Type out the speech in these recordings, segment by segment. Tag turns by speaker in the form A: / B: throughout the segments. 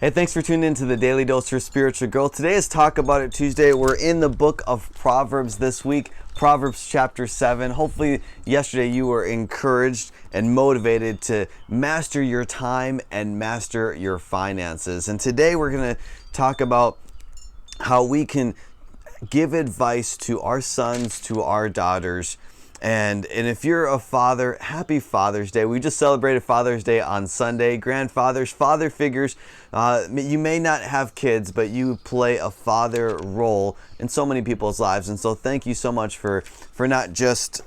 A: Hey, thanks for tuning in to the Daily Dose for Spiritual Growth. Today is Talk About It Tuesday. We're in the book of Proverbs this week, Proverbs chapter 7. Hopefully, yesterday you were encouraged and motivated to master your time and master your finances. And today we're going to talk about how we can give advice to our sons, to our daughters. And if you're a father, happy Father's Day. We just celebrated Father's Day on Sunday. Grandfathers, father figures, you may not have kids, but you play a father role in so many people's lives. And so thank you so much for not just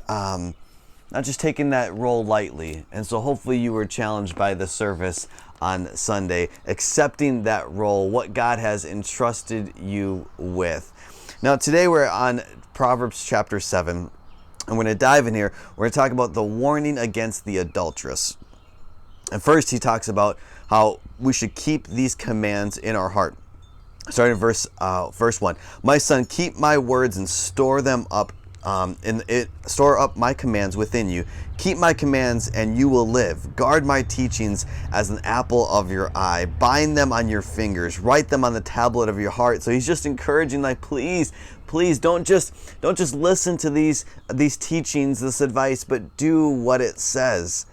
A: taking that role lightly. And so hopefully you were challenged by the service on Sunday, accepting that role, what God has entrusted you with. Now today we're on Proverbs chapter 7. And we're going to dive in here. We're going to talk about the warning against the adulteress. And first, he talks about how we should keep these commands in our heart. Starting in verse 1. My son, keep my words and store them up. Store up my commands within you. Keep my commands and you will live. Guard my teachings as an apple of your eye. Bind them on your fingers. Write them on the tablet of your heart. So he's just encouraging, like, please don't just listen to these teachings, this advice, but do what it says.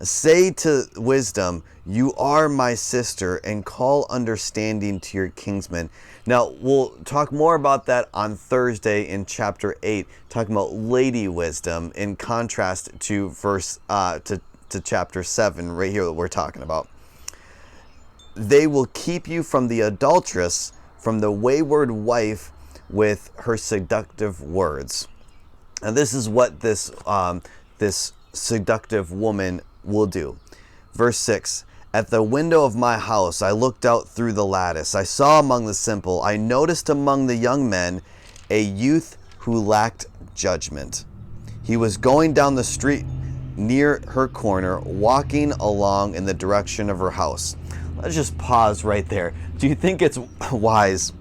A: Say to wisdom, you are my sister, and call understanding to your kinsman. Now, we'll talk more about that on Thursday in chapter 8, talking about lady wisdom in contrast to to chapter 7 right here that we're talking about. They will keep you from the adulteress, from the wayward wife with her seductive words. Now, this is what this seductive woman will do. Verse 6. At the window of my house, I looked out through the lattice. I saw among the simple, I noticed among the young men a youth who lacked judgment. He was going down the street near her corner, walking along in the direction of her house. Let's just pause right there. Do you think it's wise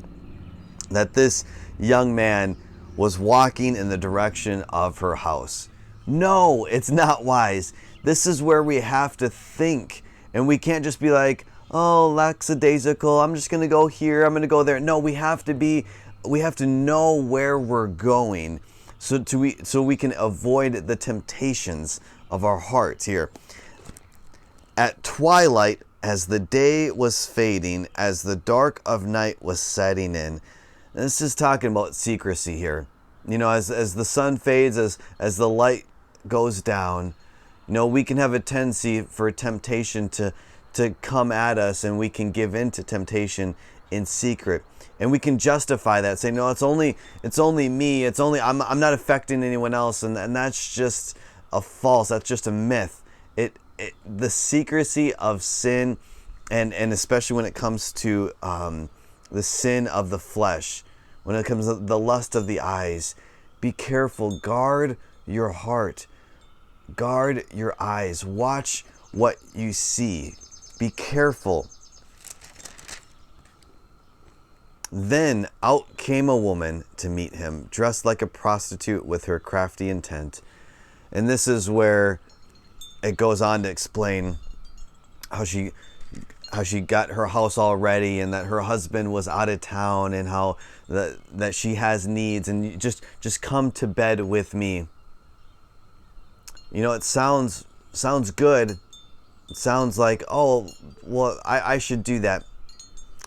A: that this young man was walking in the direction of her house? No, it's not wise. This is where we have to think. And we can't just be like, oh, lackadaisical, I'm just going to go here, I'm going to go there. No, we have to know where we're going so we can avoid the temptations of our hearts here. At twilight, as the day was fading, as the dark of night was setting in. This is talking about secrecy here. You know, as the sun fades, as the light goes down, you know, we can have a tendency for temptation to come at us, and we can give in to temptation in secret. And we can justify that, say, no, it's only me, I'm not affecting anyone else, and that's just that's just a myth. The secrecy of sin, and especially when it comes to the sin of the flesh, when it comes to the lust of the eyes, be careful, guard your heart. Guard your eyes. Watch what you see. Be careful. Then out came a woman to meet him, dressed like a prostitute with her crafty intent. And this is where it goes on to explain how she got her house all ready, and that her husband was out of town, and how that she has needs, and just come to bed with me. You know, it sounds good. It sounds like, oh, well, I should do that.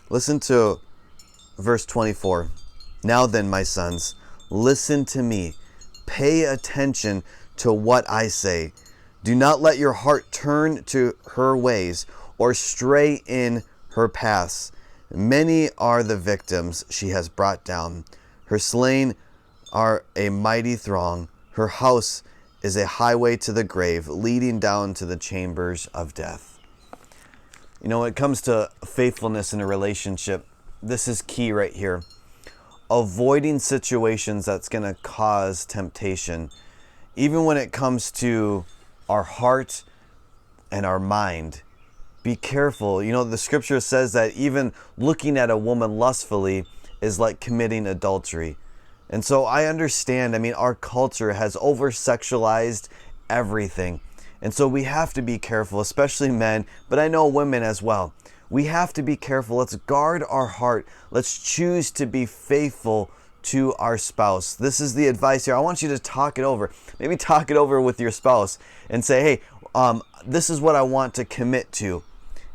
A: Listen to verse 24. Now then, my sons, listen to me. Pay attention to what I say. Do not let your heart turn to her ways or stray in her paths. Many are the victims she has brought down. Her slain are a mighty throng. Her house is a highway to the grave, leading down to the chambers of death. You know, when it comes to faithfulness in a relationship, this is key right here. Avoiding situations that's going to cause temptation, even when it comes to our heart and our mind. Be careful. You know, the scripture says that even looking at a woman lustfully is like committing adultery. And so I understand, our culture has over-sexualized everything. And so we have to be careful, especially men, but I know women as well. we have to be careful. Let's guard our heart. Let's choose to be faithful to our spouse. This is the advice here. I want you to talk it over. Maybe talk it over with your spouse and say, hey, this is what I want to commit to.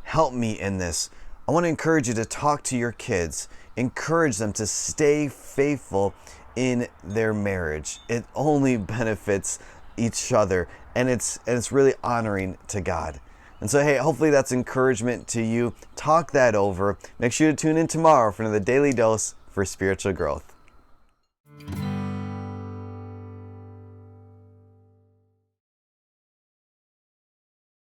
A: Help me in this. I want to encourage you to talk to your kids. Encourage them to stay faithful in their marriage. It only benefits each other, and it's really honoring to God. And so, hey, hopefully that's encouragement to you. Talk that over. Make sure to tune in tomorrow for another daily dose for spiritual growth.